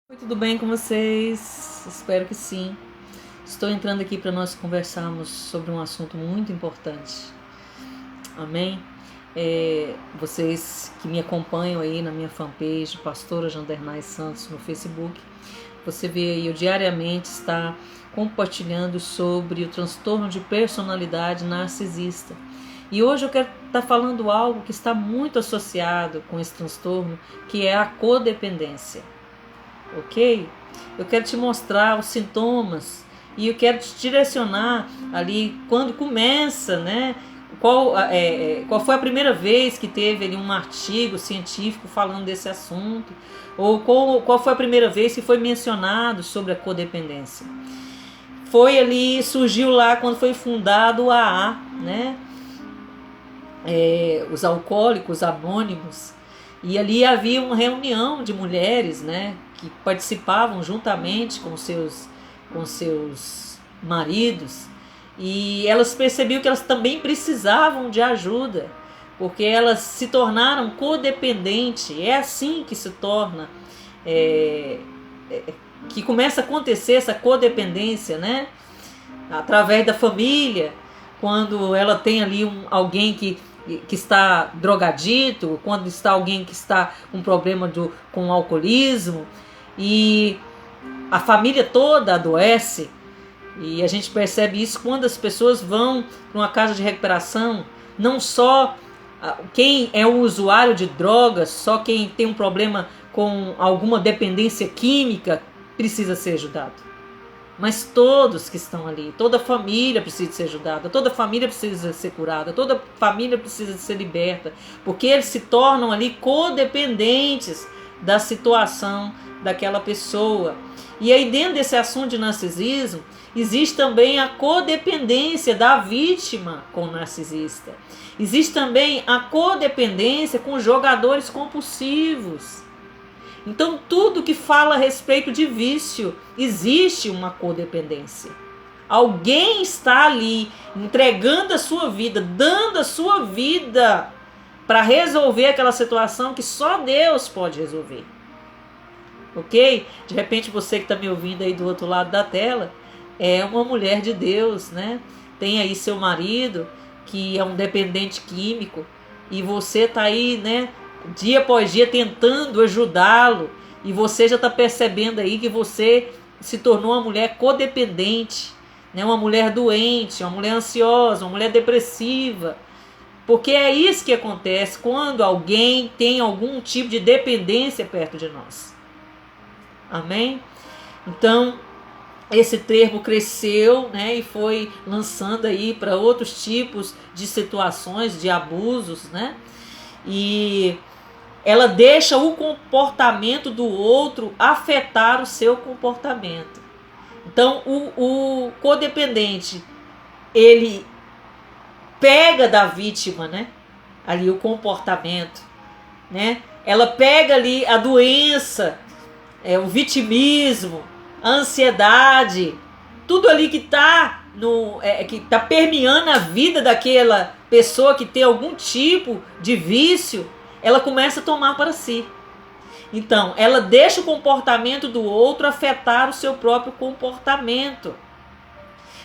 Oi, tudo bem com vocês? Espero que sim. Estou entrando aqui para nós conversarmos sobre um assunto muito importante. Amém? Vocês que me acompanham aí na minha fanpage, Pastora Jandernay Santos, no Facebook, você vê aí, eu diariamente está compartilhando sobre o transtorno de personalidade narcisista. E hoje eu quero estar falando algo que está muito associado com esse transtorno, que é a codependência. Ok? Eu quero te mostrar os sintomas e eu quero te direcionar ali quando começa, né? Qual foi a primeira vez que teve ali um artigo científico falando desse assunto? Ou qual foi a primeira vez que foi mencionado sobre a codependência? Foi ali, surgiu lá quando foi fundado o AA, né? Os Alcoólicos Anônimos. E ali havia uma reunião de mulheres, né, que participavam juntamente com seus maridos, e elas percebiam que elas também precisavam de ajuda, porque elas se tornaram codependentes. É assim que se torna, que começa a acontecer essa codependência, né, através da família, quando ela tem ali alguém que está drogadito, quando está alguém que está com problema com alcoolismo, e a família toda adoece. E a gente percebe isso quando as pessoas vão para uma casa de recuperação. Não só quem é um usuário de drogas, só quem tem um problema com alguma dependência química precisa ser ajudado, mas todos que estão ali, toda família precisa ser ajudada, toda família precisa ser curada, toda família precisa ser liberta, porque eles se tornam ali codependentes da situação daquela pessoa. E aí, dentro desse assunto de narcisismo, existe também a codependência da vítima com o narcisista. Existe também a codependência com jogadores compulsivos. Então, tudo que fala a respeito de vício, existe uma codependência. Alguém está ali entregando a sua vida, dando a sua vida para resolver aquela situação que só Deus pode resolver. Ok? De repente você que está me ouvindo aí do outro lado da tela é uma mulher de Deus, né? Tem aí seu marido que é um dependente químico e você está aí, né, dia após dia tentando ajudá-lo, e você já está percebendo aí que você se tornou uma mulher codependente, né? Uma mulher doente, uma mulher ansiosa, uma mulher depressiva, porque é isso que acontece quando alguém tem algum tipo de dependência perto de nós. Amém? Então, esse termo cresceu, né, e foi lançando aí para outros tipos de situações, de abusos, né? E ela deixa o comportamento do outro afetar o seu comportamento. Então, o codependente, ele pega da vítima, né, ali o comportamento, né? Ela pega ali a doença, o vitimismo, a ansiedade, tudo ali que está permeando a vida daquela pessoa que tem algum tipo de vício, ela começa a tomar para si. Então, ela deixa o comportamento do outro afetar o seu próprio comportamento.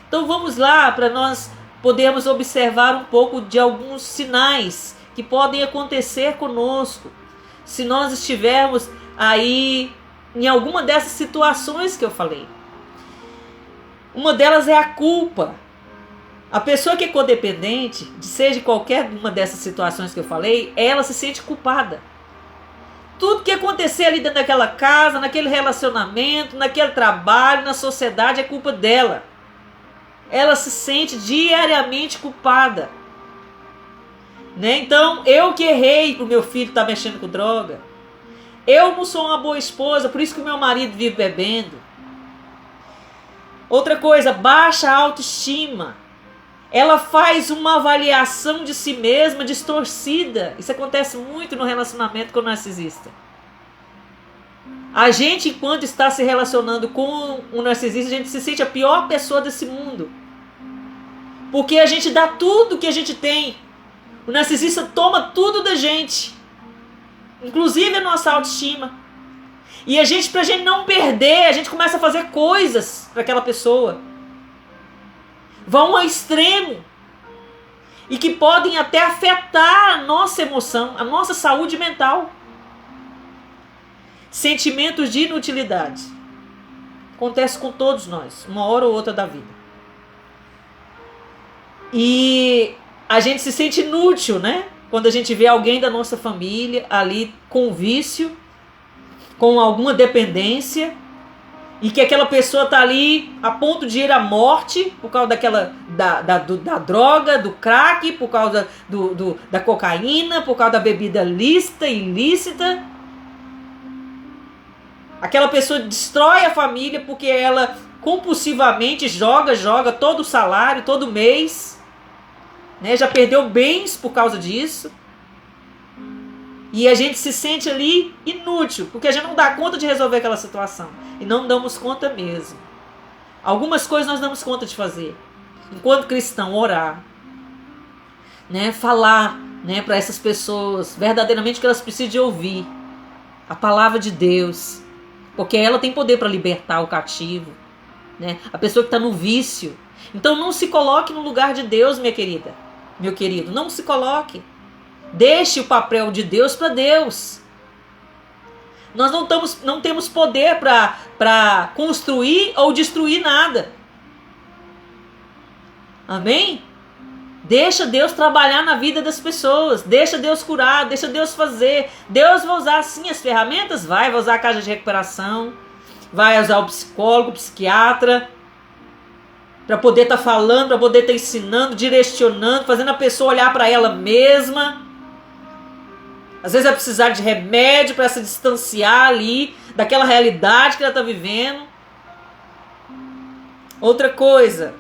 Então, vamos lá para nós podermos observar um pouco de alguns sinais que podem acontecer conosco se nós estivermos aí em alguma dessas situações que eu falei. Uma delas é a culpa. A pessoa que é codependente, seja qualquer uma dessas situações que eu falei, ela se sente culpada. Tudo que acontecer ali dentro daquela casa, naquele relacionamento, naquele trabalho, na sociedade, é culpa dela. Ela se sente diariamente culpada, né? Então, eu que errei para o meu filho estar mexendo com droga. Eu não sou uma boa esposa, por isso que o meu marido vive bebendo. Outra coisa, baixa autoestima. Ela faz uma avaliação de si mesma distorcida. Isso acontece muito no relacionamento com o narcisista. A gente, enquanto está se relacionando com o narcisista, a gente se sente a pior pessoa desse mundo. Porque a gente dá tudo que a gente tem. O narcisista toma tudo da gente, inclusive a nossa autoestima. E pra gente não perder, a gente começa a fazer coisas para aquela pessoa. Vão ao extremo. E que podem até afetar a nossa emoção, a nossa saúde mental. Sentimentos de inutilidade. Acontece com todos nós, uma hora ou outra da vida. E a gente se sente inútil, né? Quando a gente vê alguém da nossa família ali com vício, com alguma dependência, e que aquela pessoa está ali a ponto de ir à morte por causa da droga, do crack, por causa da cocaína, por causa da bebida lícita e ilícita. Aquela pessoa destrói a família porque ela compulsivamente joga todo o salário, todo mês, né? Já perdeu bens por causa disso. E a gente se sente ali inútil, porque a gente não dá conta de resolver aquela situação. E não damos conta mesmo. Algumas coisas nós damos conta de fazer. Enquanto cristão, orar. Né? Falar, né, para essas pessoas verdadeiramente o que elas precisam de ouvir. A palavra de Deus. Porque ela tem poder para libertar o cativo. Né? A pessoa que está no vício. Então não se coloque no lugar de Deus, minha querida. Meu querido, não se coloque. Deixe o papel de Deus para Deus. Nós não temos poder para construir ou destruir nada. Amém? Deixa Deus trabalhar na vida das pessoas. Deixa Deus curar, deixa Deus fazer. Deus vai usar sim as ferramentas? Vai usar a casa de recuperação. Vai usar o psicólogo, o psiquiatra. Para poder estar falando, para poder estar ensinando, direcionando, fazendo a pessoa olhar para ela mesma. Às vezes vai precisar de remédio para se distanciar ali daquela realidade que ela está vivendo. Outra coisa,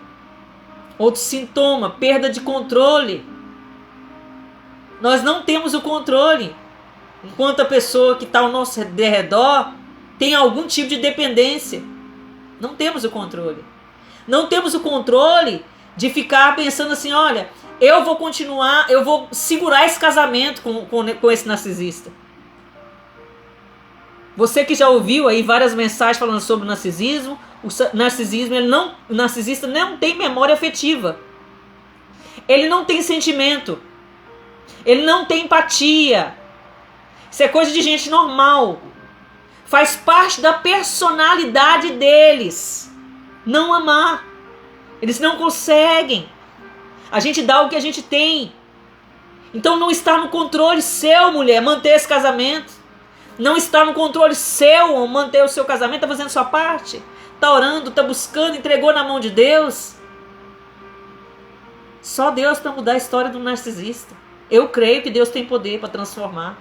outro sintoma, perda de controle. Nós não temos o controle. Enquanto a pessoa que está ao nosso redor tem algum tipo de dependência. Não temos o controle. Não temos o controle de ficar pensando assim, olha, eu vou continuar, eu vou segurar esse casamento com esse narcisista. Você que já ouviu aí várias mensagens falando sobre o narcisismo, o narcisista não tem memória afetiva. Ele não tem sentimento. Ele não tem empatia. Isso é coisa de gente normal. Faz parte da personalidade deles. Não amar. Eles não conseguem. A gente dá o que a gente tem. Então não está no controle seu, mulher, manter esse casamento. Não está no controle seu manter o seu casamento. Está fazendo sua parte. Está orando, está buscando, entregou na mão de Deus. Só Deus para mudar a história do narcisista. Eu creio que Deus tem poder para transformar.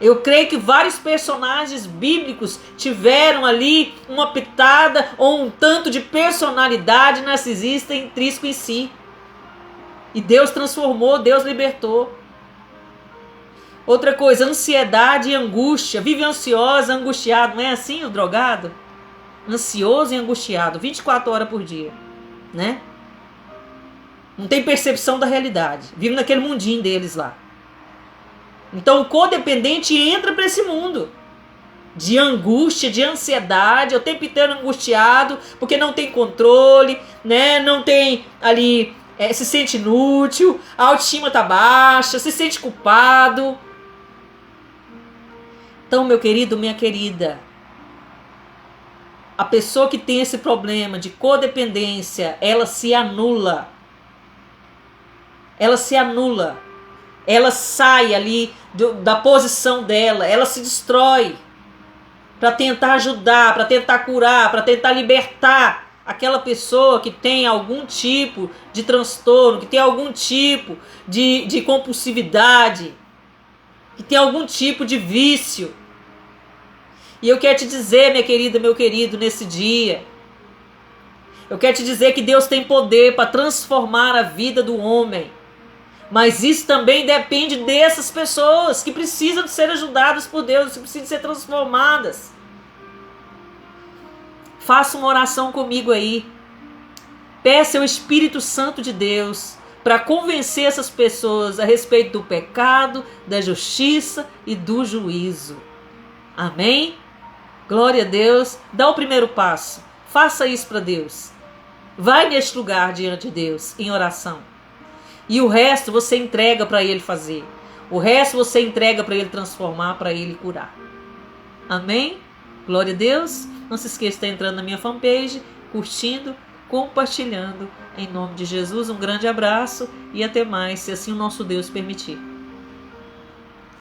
Eu creio que vários personagens bíblicos tiveram ali uma pitada ou um tanto de personalidade narcisista intrínseco em si. E Deus transformou, Deus libertou. Outra coisa, ansiedade e angústia. Vive ansiosa, angustiado. Não é assim o drogado? Ansioso e angustiado, 24 horas por dia. Né? Não tem percepção da realidade. Vive naquele mundinho deles lá. Então o codependente entra para esse mundo de angústia, de ansiedade, o tempo inteiro angustiado, porque não tem controle, né? Não tem ali, se sente inútil, a autoestima está baixa, se sente culpado. Então, meu querido, minha querida, a pessoa que tem esse problema de codependência, ela se anula. Ela se anula. Ela sai ali da posição dela, ela se destrói para tentar ajudar, para tentar curar, para tentar libertar aquela pessoa que tem algum tipo de transtorno, que tem algum tipo de compulsividade, que tem algum tipo de vício. E eu quero te dizer, minha querida, meu querido, nesse dia, eu quero te dizer que Deus tem poder para transformar a vida do homem. Mas isso também depende dessas pessoas que precisam de ser ajudadas por Deus, que precisam de ser transformadas. Faça uma oração comigo aí. Peça ao Espírito Santo de Deus para convencer essas pessoas a respeito do pecado, da justiça e do juízo. Amém? Glória a Deus. Dá o primeiro passo. Faça isso para Deus. Vai neste lugar diante de Deus em oração. E o resto você entrega para Ele fazer. O resto você entrega para Ele transformar, para Ele curar. Amém? Glória a Deus. Não se esqueça de estar entrando na minha fanpage, curtindo, compartilhando. Em nome de Jesus, um grande abraço e até mais, se assim o nosso Deus permitir.